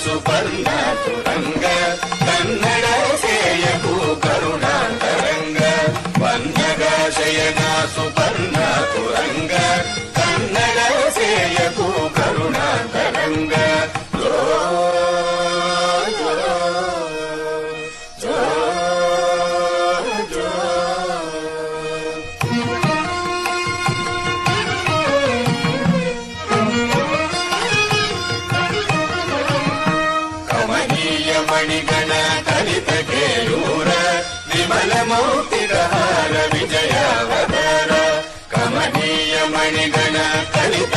ಸುಪರ್ಣ ತುರಂಗ ಕನ್ನಡ ಸೇಯಕು ಕರುಣಾಂತರಂಗ ವಂದಗ ಶಯನ ಸುಪರ್ಣ ತುರಂಗ ಕನ್ನಡ ಸೇಯಕು ಕರುಣಾಂತರಂಗ ಮಣಿಗಣ ಕಲಿತ ಕೇಯೂರ ವಿಮಲ ಮೌಕ್ತಿಗಹಾರ ವಿಜಯಾವತಾರ ಕಮನೀಯ ಮಣಿಗಣ ಕಲಿತ